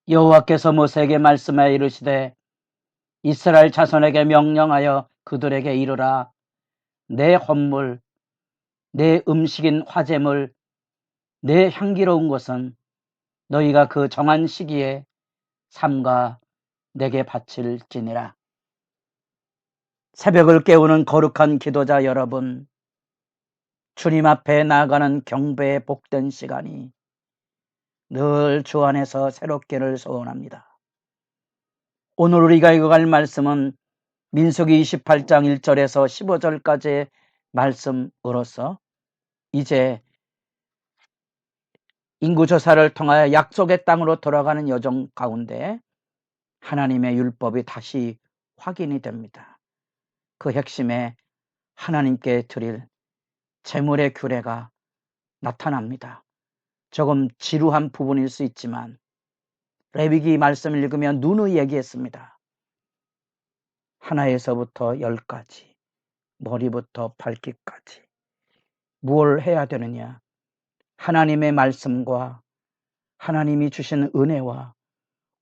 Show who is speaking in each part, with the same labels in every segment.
Speaker 1: 여호와께서 모세에게 말씀하여 이르시되 이스라엘 자손에게 명령하여 그들에게 이르라. 내 헌물, 내 음식인 화제물, 내 향기로운 것은 너희가 그 정한 시기에 삼가 내게 바칠지니라. 새벽을 깨우는 거룩한 기도자 여러분, 주님 앞에 나아가는 경배의 복된 시간이 늘 주 안에서 새롭기를 소원합니다. 오늘 우리가 읽어갈 말씀은 민수기 28장 1절에서 15절까지의 말씀으로서 이제 인구조사를 통하여 약속의 땅으로 돌아가는 여정 가운데 하나님의 율법이 다시 확인이 됩니다. 그 핵심에 하나님께 드릴 제물의 규례가 나타납니다. 조금 지루한 부분일 수 있지만 레위기 말씀을 읽으면 누누이 얘기했습니다. 하나에서부터 10까지, 머리부터 발끝까지 무엇을 해야 되느냐? 하나님의 말씀과 하나님이 주신 은혜와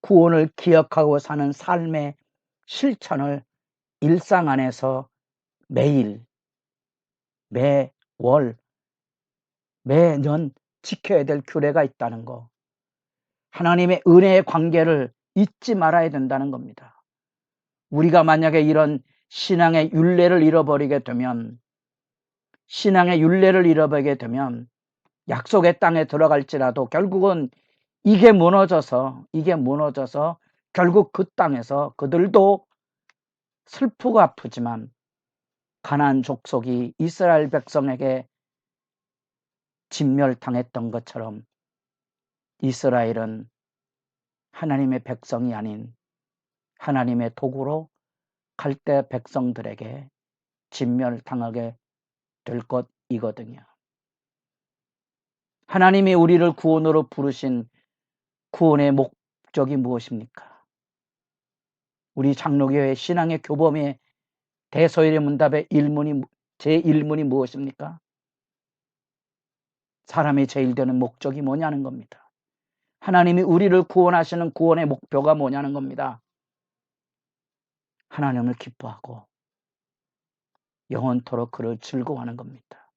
Speaker 1: 구원을 기억하고 사는 삶의 실천을 일상 안에서 매일, 매월, 매년 지켜야 될 규례가 있다는 거. 하나님의 은혜의 관계를 잊지 말아야 된다는 겁니다. 우리가 만약에 이런 신앙의 율례를 잃어버리게 되면 약속의 땅에 들어갈지라도 결국은 이게 무너져서 결국 그 땅에서 그들도 슬프고 아프지만 가나안 족속이 이스라엘 백성에게 진멸당했던 것처럼 이스라엘은 하나님의 백성이 아닌 하나님의 도구로 갈대 백성들에게 진멸당하게 될 것이거든요. 하나님이 우리를 구원으로 부르신 구원의 목적이 무엇입니까? 우리 장로교회 신앙의 교범의 대소일의 문답의 제 1문이 무엇입니까? 사람이 제일 되는 목적이 뭐냐는 겁니다. 하나님이 우리를 구원하시는 구원의 목표가 뭐냐는 겁니다. 하나님을 기뻐하고 영원토록 그를 즐거워하는 겁니다.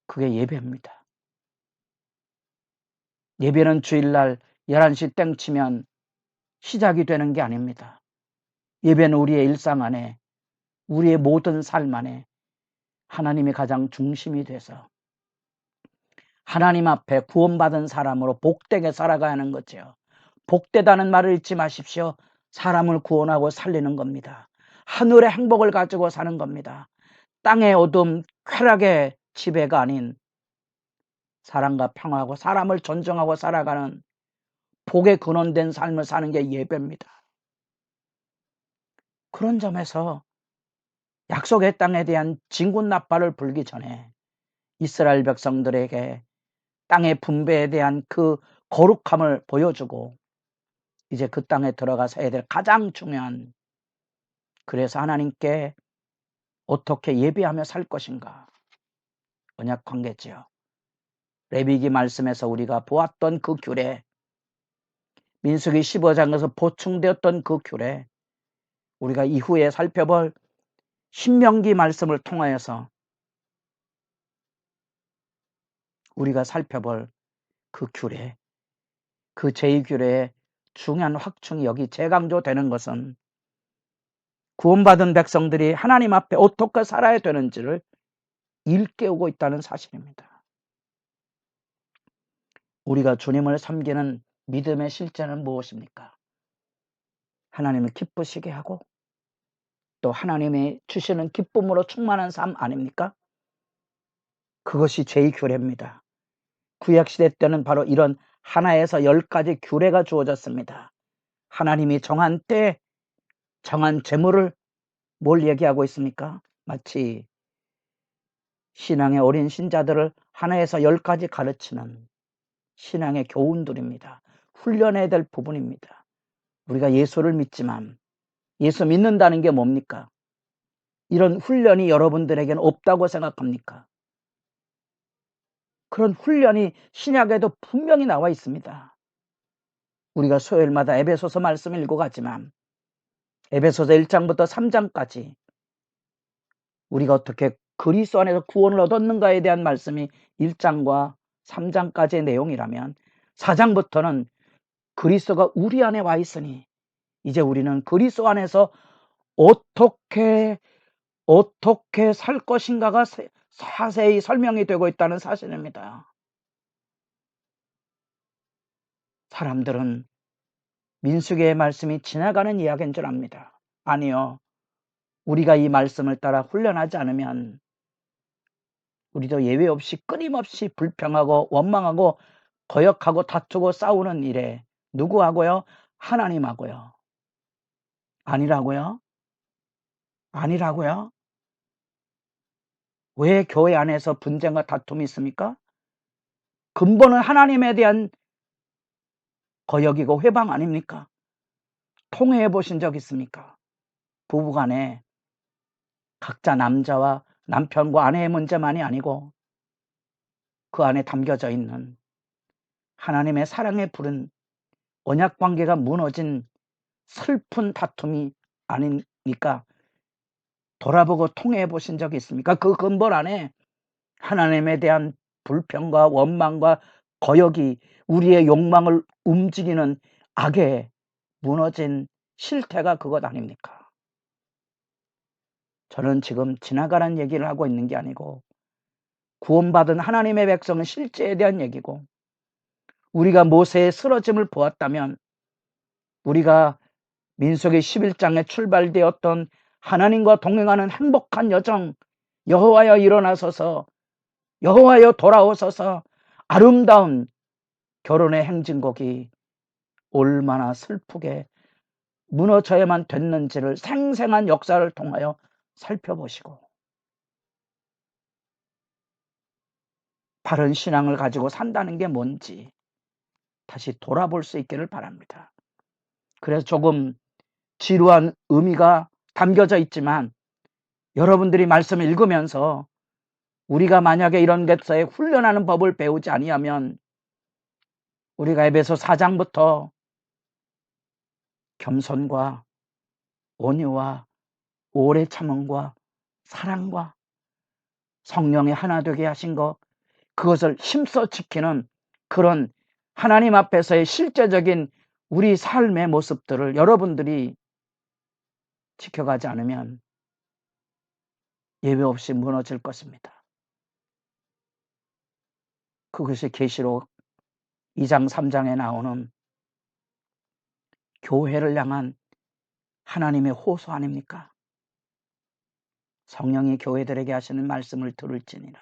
Speaker 1: 그게 예배입니다. 예배는 주일날 11시 땡 치면 시작이 되는 게 아닙니다. 예배는 우리의 일상 안에, 우리의 모든 삶 안에 하나님이 가장 중심이 돼서 하나님 앞에 구원받은 사람으로 복되게 살아가야 하는 거죠. 복되다는 말을 잊지 마십시오. 사람을 구원하고 살리는 겁니다. 하늘의 행복을 가지고 사는 겁니다. 땅의 어둠, 쾌락의 지배가 아닌 사랑과 평화하고 사람을 존중하고 살아가는 복의 근원된 삶을 사는 게 예배입니다. 그런 점에서 약속의 땅에 대한 진군나팔을 불기 전에 이스라엘 백성들에게 땅의 분배에 대한 그 거룩함을 보여주고 이제 그 땅에 들어가서 해야 될 가장 중요한, 그래서 하나님께 어떻게 예배하며 살 것인가, 언약 관계지요. 레위기 말씀에서 우리가 보았던 그 규례, 민수기 15장에서 보충되었던 그 규례, 우리가 이후에 살펴볼 신명기 말씀을 통하여서 우리가 살펴볼 그 규례, 그 제2규례의 중요한 확충이 여기 재강조되는 것은 구원받은 백성들이 하나님 앞에 어떻게 살아야 되는지를 일깨우고 있다는 사실입니다. 우리가 주님을 섬기는 믿음의 실제는 무엇입니까? 하나님을 기쁘시게 하고 또 하나님이 주시는 기쁨으로 충만한 삶 아닙니까? 그것이 제2규례입니다. 구약시대 때는 바로 이런 하나에서 10가지 규례가 주어졌습니다. 하나님이 정한 때 정한 제물을 뭘 얘기하고 있습니까? 마치 신앙의 어린 신자들을 하나에서 10가지 가르치는 신앙의 교훈들입니다. 훈련해야 될 부분입니다. 우리가 예수를 믿지만 예수 믿는다는 게 뭡니까? 이런 훈련이 여러분들에게는 없다고 생각합니까? 그런 훈련이 신약에도 분명히 나와 있습니다. 우리가 수요일마다 에베소서 말씀을 읽어가지만 에베소서 1장부터 3장까지 우리가 어떻게 그리스도 안에서 구원을 얻었는가에 대한 말씀이 1장과 3장까지의 내용이라면 4장부터는 그리스도가 우리 안에 와 있으니 이제 우리는 그리스도 안에서 어떻게 살 것인가가 자세히 설명이 되고 있다는 사실입니다. 사람들은 민수기의 말씀이 지나가는 이야기인 줄 압니다. 아니요. 우리가 이 말씀을 따라 훈련하지 않으면 우리도 예외 없이 끊임없이 불평하고 원망하고 거역하고 다투고 싸우는 일에 누구하고요? 하나님하고요. 아니라고요? 아니라고요? 왜 교회 안에서 분쟁과 다툼이 있습니까? 근본은 하나님에 대한 거역이고 회방 아닙니까? 통회해 보신 적 있습니까? 부부간에 각자 남자와 남편과 아내의 문제만이 아니고 그 안에 담겨져 있는 하나님의 사랑에 부른 언약 관계가 무너진 슬픈 다툼이 아닙니까? 돌아보고 통회해 보신 적이 있습니까? 그 근본 안에 하나님에 대한 불평과 원망과 거역이 우리의 욕망을 움직이는 악의 무너진 실태가 그것 아닙니까? 저는 지금 지나가는 얘기를 하고 있는 게 아니고 구원받은 하나님의 백성은 실제에 대한 얘기고 우리가 모세의 쓰러짐을 보았다면 우리가 민수기 11장에 출발되었던 하나님과 동행하는 행복한 여정 여호와여 일어나소서 여호와여 돌아오소서 아름다운 결혼의 행진곡이 얼마나 슬프게 무너져야만 됐는지를 생생한 역사를 통하여 살펴보시고 바른 신앙을 가지고 산다는 게 뭔지 다시 돌아볼 수 있기를 바랍니다. 그래서 조금 지루한 의미가 담겨져 있지만 여러분들이 말씀을 읽으면서 우리가 만약에 이런 것에 훈련하는 법을 배우지 아니하면 우리가 에베소 4장부터 겸손과 온유와 오래 참음과 사랑과 성령의 하나 되게 하신 것 그것을 힘써 지키는 그런 하나님 앞에서의 실제적인 우리 삶의 모습들을 여러분들이 지켜가지 않으면 예외 없이 무너질 것입니다. 그것이 계시록 2장 3장에 나오는 교회를 향한 하나님의 호소 아닙니까? 성령이 교회들에게 하시는 말씀을 들을지니라.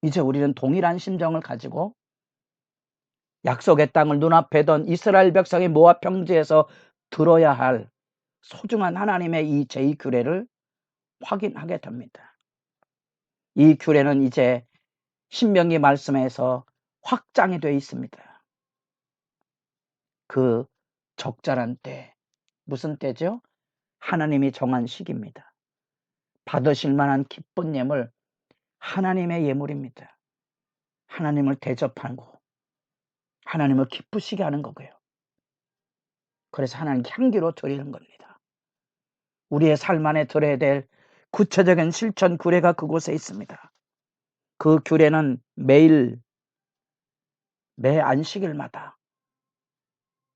Speaker 1: 이제 우리는 동일한 심정을 가지고 약속의 땅을 눈앞에 둔 이스라엘 백성의 모압 평지에서 들어야 할 소중한 하나님의 이 제2규례를 확인하게 됩니다. 이 규례는 이제 신명기 말씀에서 확장이 되어 있습니다. 그 적절한 때, 무슨 때죠? 하나님이 정한 시기입니다. 받으실 만한 기쁜 예물, 하나님의 예물입니다. 하나님을 대접하고 하나님을 기쁘시게 하는 거고요. 그래서 하나님께 향기로 드리는 겁니다. 우리의 삶 안에 드려야 될 구체적인 실천 규례가 그곳에 있습니다. 그 규례는 매일 매 안식일마다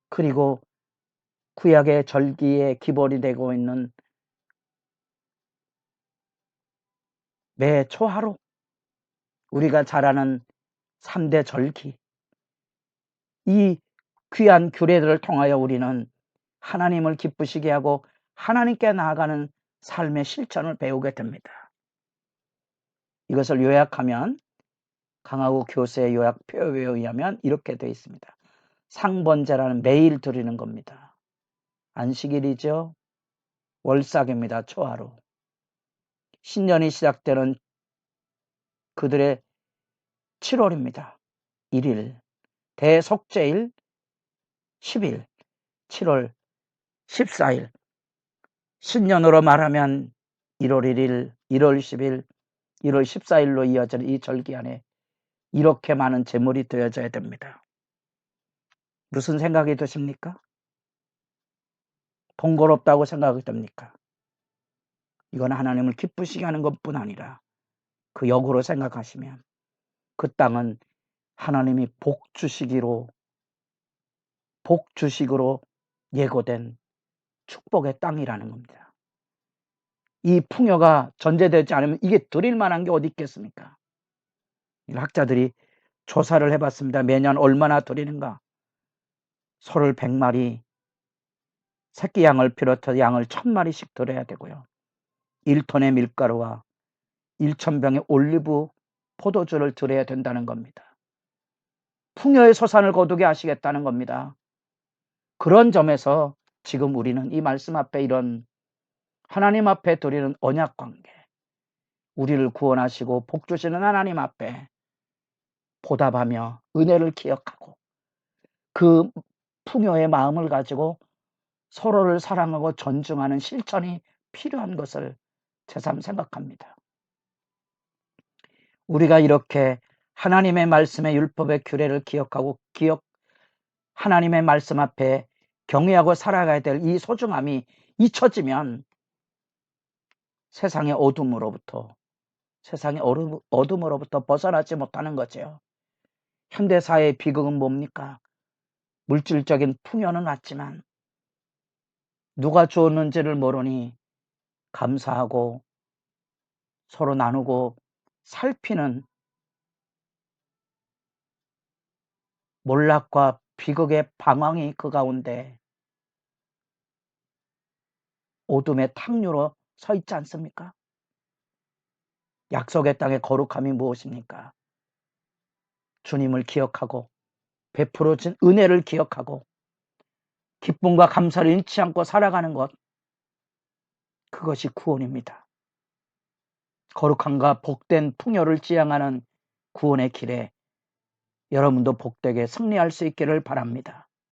Speaker 1: 그리고 구약의 절기의 기본이 되고 있는 매 초하루 우리가 잘 아는 3대 절기 이 귀한 규례들을 통하여 우리는 하나님을 기쁘시게 하고 하나님께 나아가는 삶의 실천을 배우게 됩니다. 이것을 요약하면 강하고 교수의 요약표에 의하면 이렇게 되어 있습니다. 상번제라는 매일 드리는 겁니다. 안식일이죠. 월삭입니다. 초하루. 신년이 시작되는 그들의 7월입니다. 1일. 대속죄일 10일. 7월 14일. 신년으로 말하면 1월 1일, 1월 10일, 1월 14일로 이어지는 이 절기 안에 이렇게 많은 제물이 되어져야 됩니다. 무슨 생각이 드십니까? 번거롭다고 생각이 됩니까? 이건 하나님을 기쁘시게 하는 것뿐 아니라 그 역으로 생각하시면 그 땅은 하나님이 복주식으로 예고된 축복의 땅이라는 겁니다. 이 풍요가 전제되지 않으면 이게 드릴 만한 게 어디 있겠습니까? 학자들이 조사를 해봤습니다. 매년 얼마나 드리는가? 소를 100마리, 새끼 양을 비롯해서 양을 1000마리씩 드려야 되고요. 1톤의 밀가루와 1000병의 올리브 포도주를 드려야 된다는 겁니다. 풍요의 소산을 거두게 하시겠다는 겁니다. 그런 점에서 지금 우리는 이 말씀 앞에 이런 하나님 앞에 드리는 언약 관계, 우리를 구원하시고 복 주시는 하나님 앞에 보답하며 은혜를 기억하고 그 풍요의 마음을 가지고 서로를 사랑하고 존중하는 실천이 필요한 것을 새삼 생각합니다. 우리가 이렇게 하나님의 말씀의 율법의 규례를 기억하고 하나님의 말씀 앞에 경외하고 살아가야 될 이 소중함이 잊혀지면 세상의 어둠으로부터 벗어나지 못하는 거죠. 현대사회의 비극은 뭡니까? 물질적인 풍요는 왔지만 누가 주었는지를 모르니 감사하고 서로 나누고 살피는 몰락과 비극의 방황이 그 가운데 어둠의 탕류로 서 있지 않습니까? 약속의 땅의 거룩함이 무엇입니까? 주님을 기억하고 베풀어 준 은혜를 기억하고 기쁨과 감사를 잃지 않고 살아가는 것, 그것이 구원입니다. 거룩함과 복된 풍요를 지향하는 구원의 길에 여러분도 복되게 승리할 수 있기를 바랍니다.